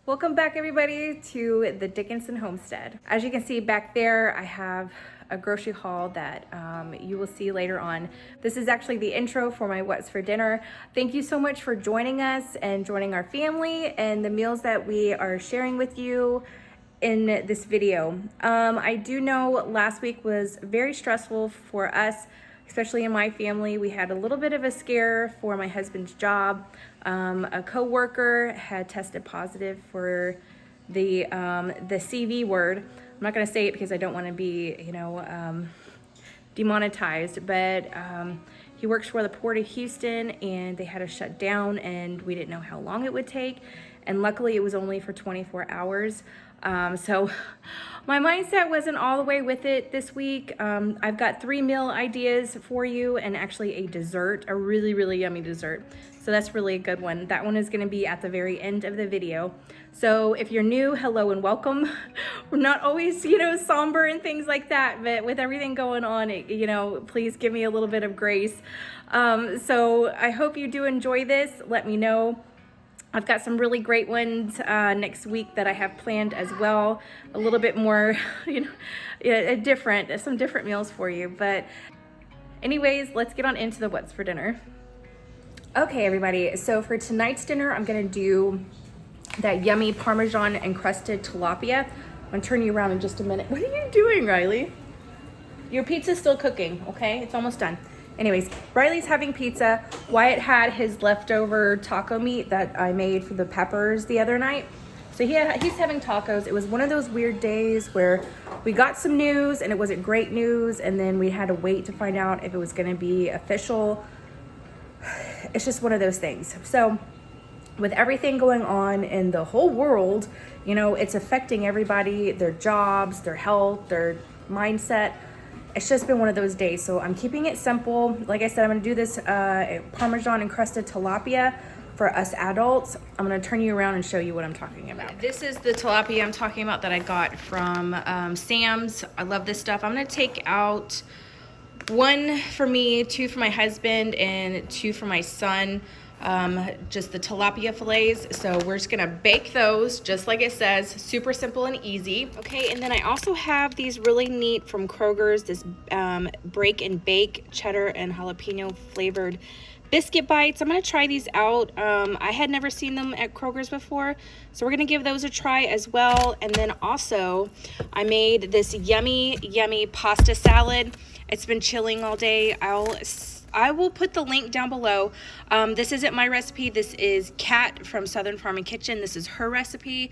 Welcome back everybody to the Dickinson Homestead. As you can see back there, I have a grocery haul that you will see later on. This is actually the intro for my What's for Dinner. Thank you so much for joining us and joining our family and the meals that we are sharing with you in this video. I do know last week was very stressful for us, especially in my family. We had a little bit of a scare for my husband's job. A co-worker had tested positive for the CV word. I'm not gonna say it because I don't wanna be, demonetized, but he works for the Port of Houston and they had to shut down and we didn't know how long it would take. And luckily it was only for 24 hours. So my mindset wasn't all the way with it this week. I've got 3 meal ideas for you and actually a dessert, a really, really yummy dessert. So that's really a good one. That one is gonna be at the very end of the video. So if you're new, hello and welcome. We're not always, somber and things like that, but with everything going on, please give me a little bit of grace. So I hope you do enjoy this. Let me know. I've got some really great ones next week that I have planned as well. A little bit more, some different meals for you. But anyways, let's get on into the What's for Dinner. Okay, everybody. So for tonight's dinner, I'm gonna do that yummy Parmesan encrusted tilapia. I'm gonna turn you around in just a minute. What are you doing, Riley? Your pizza's still cooking, okay? It's almost done. Anyways, Riley's having pizza. Wyatt had his leftover taco meat that I made for the peppers the other night. So he's having tacos. It was one of those weird days where we got some news and it wasn't great news, and then we had to wait to find out if it was gonna be official. It's just one of those things. So with everything going on in the whole world, it's affecting everybody, their jobs, their health, their mindset. It's just been one of those days. So I'm keeping it simple. Like I said, I'm gonna do this Parmesan encrusted tilapia for us adults. I'm gonna turn you around and show you what I'm talking about. This is the tilapia I'm talking about that I got from Sam's. I love this stuff. I'm gonna take out 1 for me, 2 for my husband, and 2 for my son. Just the tilapia fillets. So we're just gonna bake those just like it says, super simple and easy. Okay, and then I also have these really neat from Kroger's, this break and bake cheddar and jalapeno flavored biscuit bites. I'm gonna try these out. I had never seen them at Kroger's before, so we're gonna give those a try as well. And then also I made this yummy pasta salad. It's been chilling all day. I will put the link down below. This isn't my recipe. This is Kat from Southern Farm and Kitchen. This is her recipe.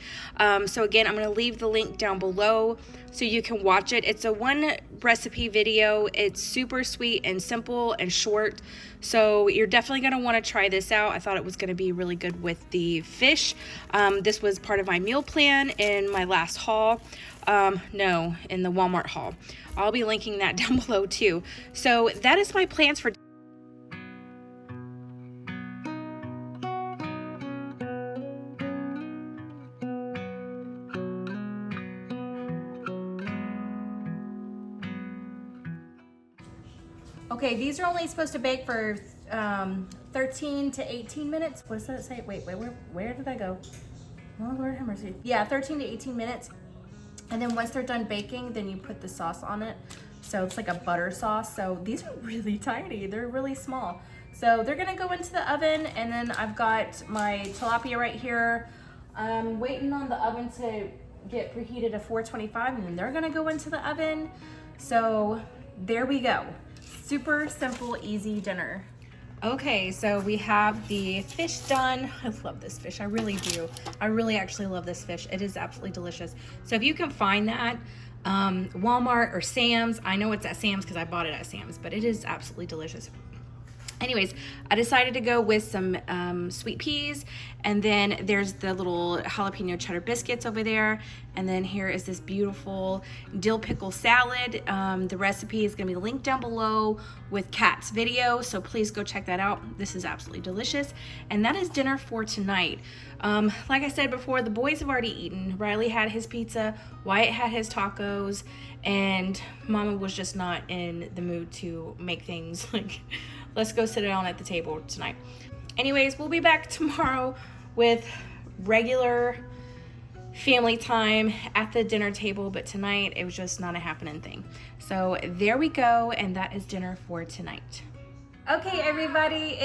So again, I'm gonna leave the link down below so you can watch it. It's a 1 recipe video. It's super sweet and simple and short. So you're definitely gonna wanna try this out. I thought it was gonna be really good with the fish. This was part of my meal plan in my last haul. No, in the Walmart haul. I'll be linking that down below too. So that is my plans for Okay, these are only supposed to bake for 13 to 18 minutes. What does that say? Wait, where did I go? Oh, Lord have mercy. Yeah, 13 to 18 minutes. And then once they're done baking, then you put the sauce on it. So it's like a butter sauce. So these are really tiny. They're really small. So they're gonna go into the oven, and then I've got my tilapia right here. I'm waiting on the oven to get preheated to 425, and then they're gonna go into the oven. So there we go. Super simple, easy dinner. Okay, so we have the fish done. I love this fish, I really do. I really actually love this fish. It is absolutely delicious. So if you can find that, Walmart or Sam's, I know it's at Sam's because I bought it at Sam's, but it is absolutely delicious. Anyways, I decided to go with some sweet peas, and then there's the little jalapeno cheddar biscuits over there, and then here is this beautiful dill pickle salad. The recipe is gonna be linked down below with Kat's video, so please go check that out. This is absolutely delicious, and that is dinner for tonight. Like I said before, the boys have already eaten. Riley had his pizza, Wyatt had his tacos, and Mama was just not in the mood to make things like, let's go sit down at the table tonight. Anyways, we'll be back tomorrow with regular family time at the dinner table, but tonight it was just not a happening thing. So there we go, and that is dinner for tonight. Okay, everybody,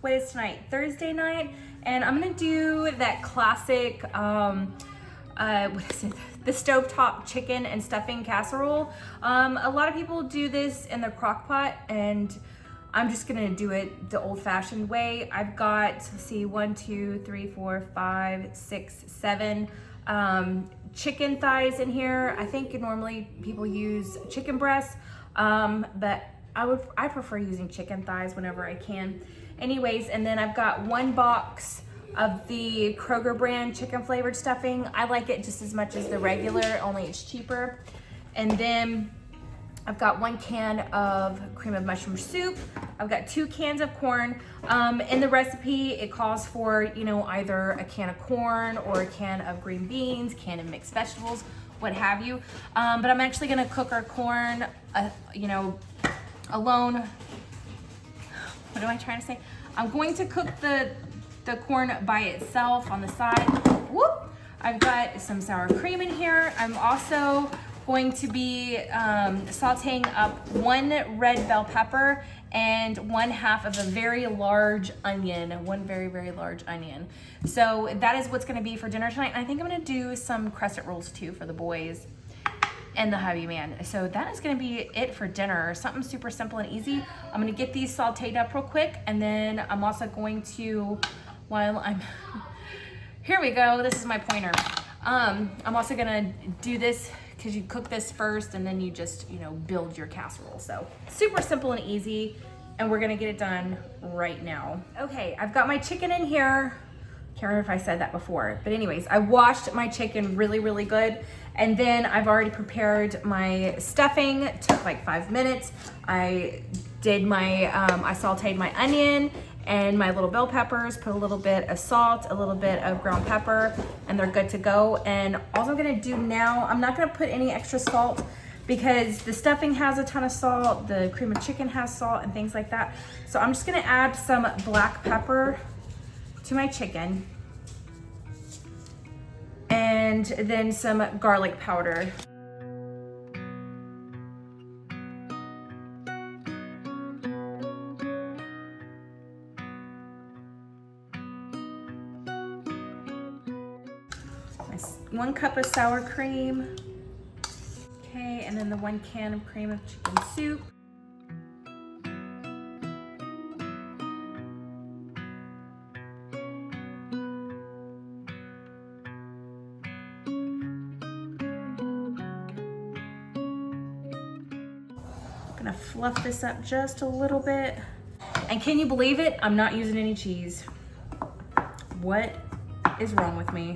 what is tonight? Thursday night, and I'm gonna do that classic, what is it? The stovetop chicken and stuffing casserole. A lot of people do this in the crock pot, and I'm just gonna do it the old-fashioned way. I've got, let's see, 1, 2, 3, 4, 5, 6, 7 chicken thighs in here. I think normally people use chicken breasts, but I prefer using chicken thighs whenever I can. Anyways, and then I've got 1 box of the Kroger brand chicken flavored stuffing. I like it just as much as the regular, only it's cheaper. And then I've got 1 can of cream of mushroom soup. I've got 2 cans of corn. In the recipe, it calls for, you know, either a can of corn or a can of green beans, can of mixed vegetables, what have you. But I'm actually gonna cook our corn, you know, alone. What am I trying to say? I'm going to cook the corn by itself on the side. Whoop! I've got some sour cream in here. I'm also going to be sauteing up 1 red bell pepper and 1/2 of a very large onion, 1 very, very large onion. So that is what's gonna be for dinner tonight. And I think I'm gonna do some crescent rolls too for the boys and the hubby man. So that is gonna be it for dinner. Something super simple and easy. I'm gonna get these sauteed up real quick, and then I'm also going to, while I'm, here we go, this is my pointer. I'm also gonna do this because you cook this first and then you just, you know, build your casserole. So super simple and easy, and we're gonna get it done right now. Okay, I've got my chicken in here. Can't remember if I said that before, but anyways, I washed my chicken really, really good. And then I've already prepared my stuffing. It took like 5 minutes. I did my, I sauteed my onion and my little bell peppers, put a little bit of salt, a little bit of ground pepper, and they're good to go. And all I'm gonna do now, I'm not gonna put any extra salt because the stuffing has a ton of salt, the cream of chicken has salt and things like that. So I'm just gonna add some black pepper to my chicken, and then some garlic powder. Nice. 1 cup of sour cream. Okay, and then the 1 can of cream of chicken soup. Gonna fluff this up just a little bit. And can you believe it? I'm not using any cheese. What is wrong with me?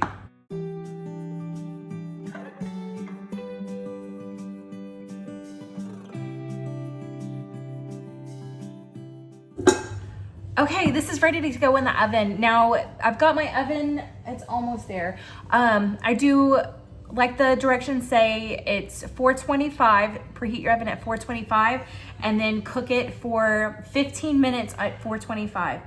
Okay, this is ready to go in the oven. Now, I've got my oven, it's almost there. I do, like the directions say, it's 425, preheat your oven at 425, and then cook it for 15 minutes at 425.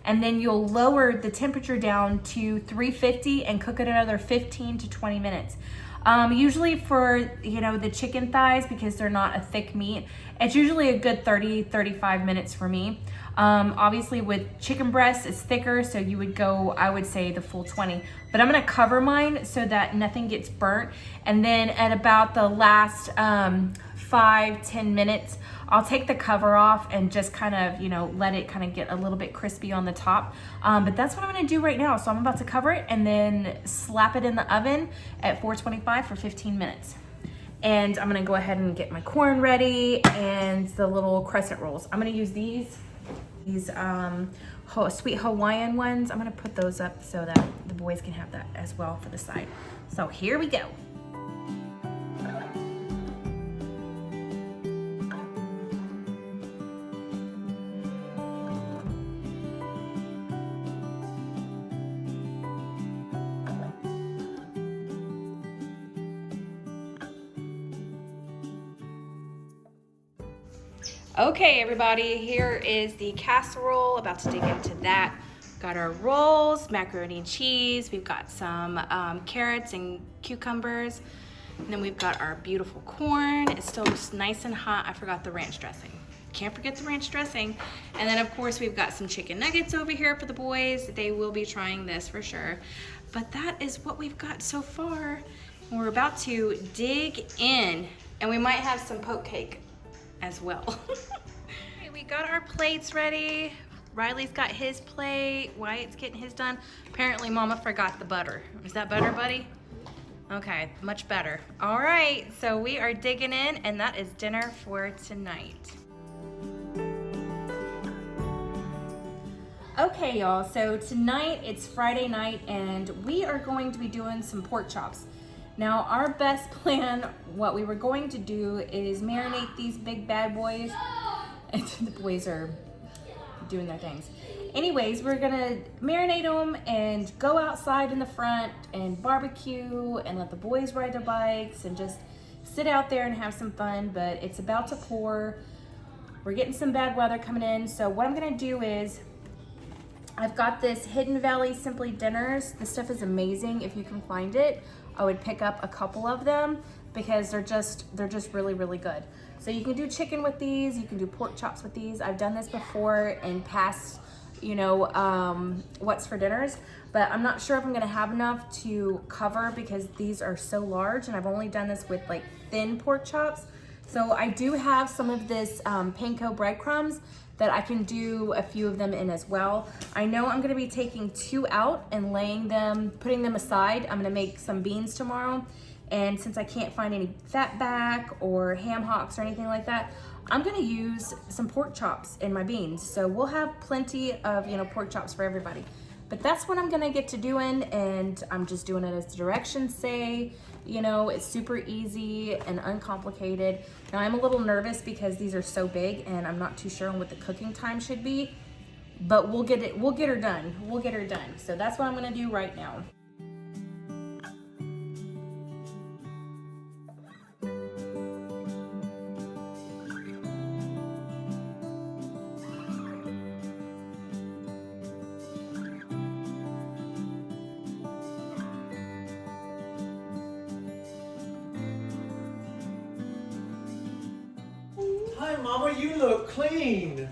And then you'll lower the temperature down to 350 and cook it another 15 to 20 minutes. Usually for, you know, the chicken thighs, because they're not a thick meat, it's usually a good 30-35 minutes for me. Obviously with chicken breasts, it's thicker, so you would go, I would say, the full 20. But I'm gonna cover mine so that nothing gets burnt. And then at about the last 5-10 minutes, I'll take the cover off and just kind of, you know, let it kind of get a little bit crispy on the top. But that's what I'm gonna do right now. So I'm about to cover it and then slap it in the oven at 425 for 15 minutes. And I'm gonna go ahead and get my corn ready and the little crescent rolls. I'm gonna use these sweet Hawaiian ones. I'm gonna put those up so that the boys can have that as well for the side. So here we go. Okay, everybody, here is the casserole. About to dig into that. Got our rolls, macaroni and cheese. We've got some carrots and cucumbers. And then we've got our beautiful corn. It's still just nice and hot. I forgot the ranch dressing. Can't forget the ranch dressing. And then of course we've got some chicken nuggets over here for the boys. They will be trying this for sure. But that is what we've got so far. And we're about to dig in, and we might have some poke cake as well. Okay, we got our plates ready. Riley's got his plate. Wyatt's getting his done. Apparently Mama forgot the butter. Is that better, buddy? Okay, much better. All right, so we are digging in, and that is dinner for tonight. Okay, y'all, so tonight it's Friday night, and we are going to be doing some pork chops. Now, our best plan, what we were going to do is marinate these big bad boys. And the boys are doing their things. Anyways, we're gonna marinate them and go outside in the front and barbecue and let the boys ride their bikes and just sit out there and have some fun, but it's about to pour. We're getting some bad weather coming in, so what I'm gonna do is I've got this Hidden Valley Simply Dinners. This stuff is amazing. If you can find it, I would pick up a couple of them because they're just really, really good. So you can do chicken with these, you can do pork chops with these. I've done this before in past, you know, what's for dinners, but I'm not sure if I'm gonna have enough to cover because these are so large, and I've only done this with like thin pork chops. So I do have some of this panko breadcrumbs that I can do a few of them in as well. I know I'm gonna be taking 2 out and putting them aside. I'm gonna make some beans tomorrow. And since I can't find any fat back or ham hocks or anything like that, I'm gonna use some pork chops in my beans. So we'll have plenty of, you know, pork chops for everybody. But that's what I'm gonna get to doing, and I'm just doing it as the directions say. You know, it's super easy and uncomplicated. Now I'm a little nervous because these are so big and I'm not too sure on what the cooking time should be, but we'll get her done. We'll get her done. So that's what I'm gonna do right now. Hi, Mama, you look clean.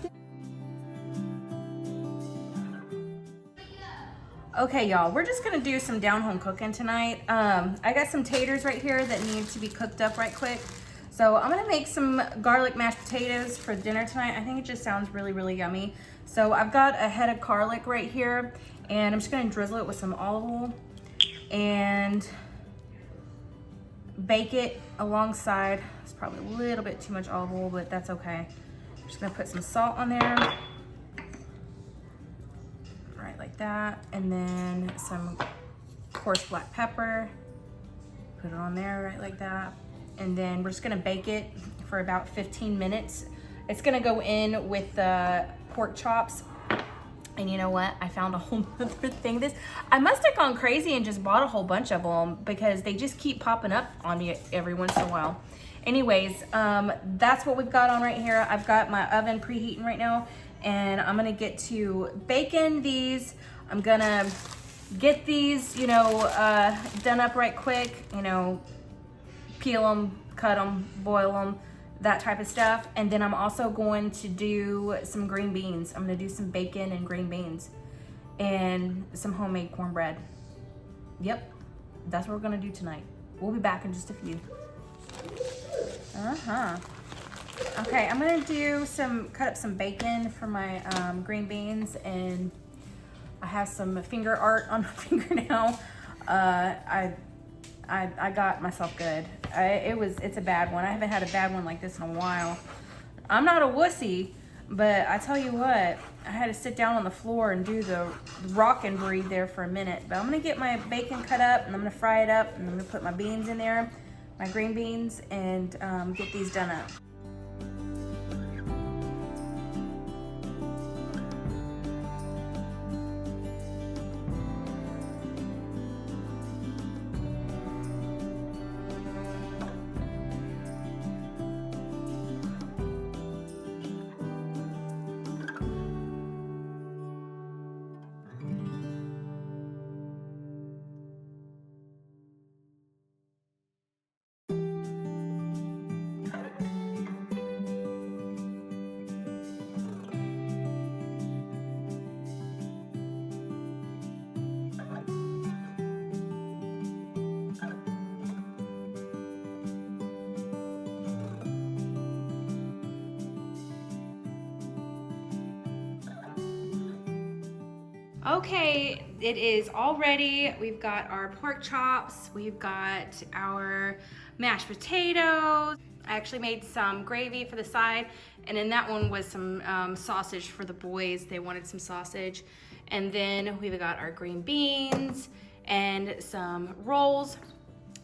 Okay, y'all, we're just gonna do some down-home cooking tonight. I got some taters right here that need to be cooked up right quick. So I'm gonna make some garlic mashed potatoes for dinner tonight. I think it just sounds really, really yummy. So I've got a head of garlic right here, and I'm just gonna drizzle it with some olive oil and bake it alongside. It's probably a little bit too much olive oil, but that's okay. I'm just gonna put some salt on there. Right, like that. And then some coarse black pepper. Put it on there, right like that. And then we're just gonna bake it for about 15 minutes. It's gonna go in with the pork chops. And you know what? I found a whole other thing. I must have gone crazy and just bought a whole bunch of them because they just keep popping up on me every once in a while. Anyways, that's what we've got on right here. I've got my oven preheating right now, and I'm gonna get to baking these. I'm gonna get these, you know, done up right quick, you know, peel them, cut them, boil them, that type of stuff. And then I'm also going to do some green beans. I'm gonna do some bacon and green beans and some homemade cornbread. Yep, that's what we're gonna do tonight. We'll be back in just a few. Okay, I'm gonna cut up some bacon for my green beans, and I have some finger art on my finger now. I got myself good. It's a bad one. I haven't had a bad one like this in a while. I'm not a wussy, but I tell you what, I had to sit down on the floor and do the rock and breathe there for a minute. But I'm gonna get my bacon cut up, and I'm gonna fry it up, and I'm gonna put my beans in there, my green beans, and get these done up. Okay, it is all ready. We've got our pork chops, we've got our mashed potatoes. I actually made some gravy for the side, and in that one was some sausage for the boys. They wanted some sausage. And then we've got our green beans and some rolls.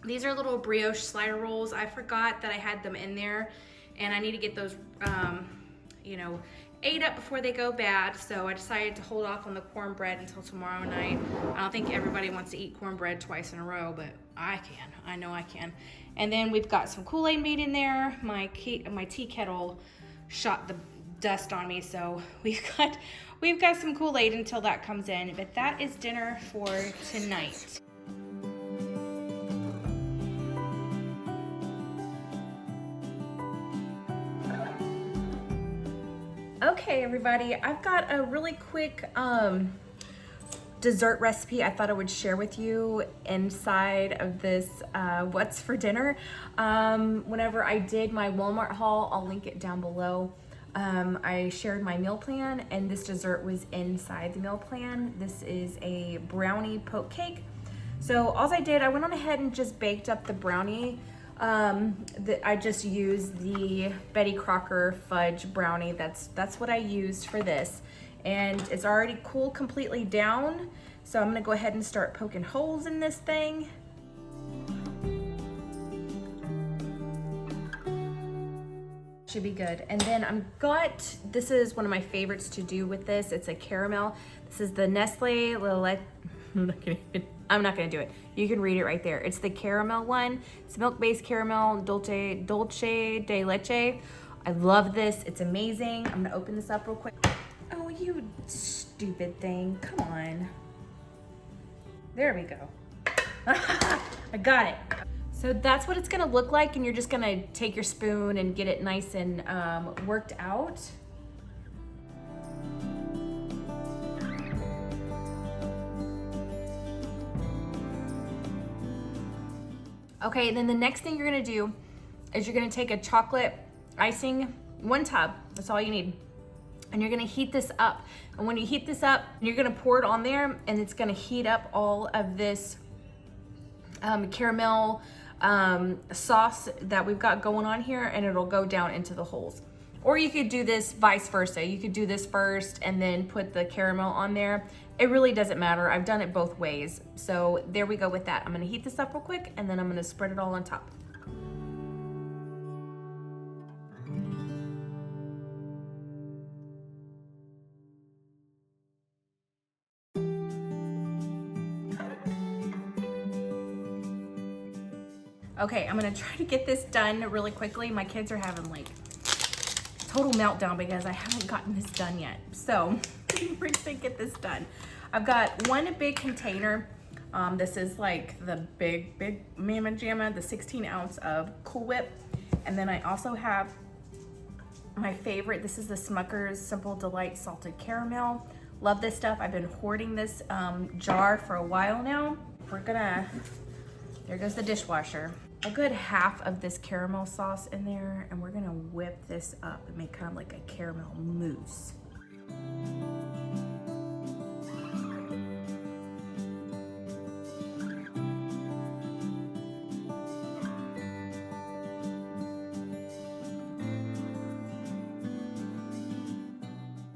These are little brioche slider rolls. I forgot that I had them in there, and I need to get those, you know, ate up before they go bad. So I decided to hold off on the cornbread until tomorrow night. I don't think everybody wants to eat cornbread twice in a row, but I can. I know I can. And then we've got some Kool-Aid made in there. My tea kettle shot the dust on me, so we've got some Kool-Aid until that comes in. But that is dinner for tonight. Okay, everybody, I've got a really quick dessert recipe I thought I would share with you inside of this what's for dinner. Whenever I did my Walmart haul, I'll link it down below. I shared my meal plan, and this dessert was inside the meal plan. This is a brownie poke cake. So all I did, I went on ahead and just baked up the brownie. I just used the Betty Crocker fudge brownie. That's what I used for this, and it's already cooled completely down. So I'm gonna go ahead and start poking holes in this thing. Should be good. And then this is one of my favorites to do with this. It's a caramel. This is the Nestle Lillet. I'm not gonna do it. You can read it right there. It's the caramel one. It's milk-based caramel, dulce de leche. I love this. It's amazing. I'm gonna open this up real quick. Oh, you stupid thing. Come on. There we go. I got it. So that's what it's gonna look like, and you're just gonna take your spoon and get it nice and worked out. Okay, and then the next thing you're gonna do is you're gonna take a chocolate icing, 1 tub, that's all you need. And you're gonna heat this up. And when you heat this up, you're gonna pour it on there, and it's gonna heat up all of this caramel sauce that we've got going on here, and it'll go down into the holes. Or you could do this vice versa. You could do this first and then put the caramel on there. It really doesn't matter. I've done it both ways. So there we go with that. I'm gonna heat this up real quick, and then I'm gonna spread it all on top. Okay, I'm gonna try to get this done really quickly. My kids are having like total meltdown because I haven't gotten this done yet. So we're gonna get this done. I've got one big container. This is like the big Mama Jamma, the 16 ounce of Cool Whip. And then I also have my favorite. This is the Smucker's Simple Delight Salted Caramel. Love this stuff. I've been hoarding this jar for a while now. There goes the dishwasher. A good half of this caramel sauce in there, and we're gonna whip this up and make kind of like a caramel mousse.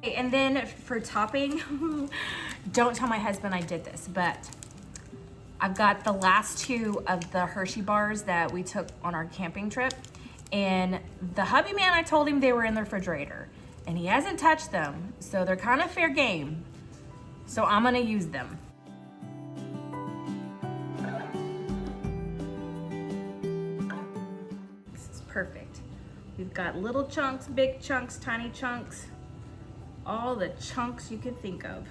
And then for topping, don't tell my husband I did this, but I've got the last 2 of the Hershey bars that we took on our camping trip, and the hubby man, I told him they were in the refrigerator, and he hasn't touched them, so they're kind of fair game. So I'm gonna use them. This is perfect. We've got little chunks, big chunks, tiny chunks, all the chunks you can think of.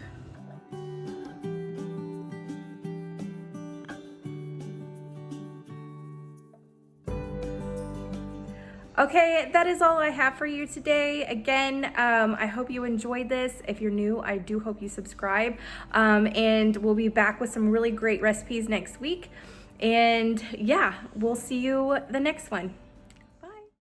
Okay, that is all I have for you today. Again, I hope you enjoyed this. If you're new, I do hope you subscribe. And we'll be back with some really great recipes next week. And yeah, we'll see you the next one.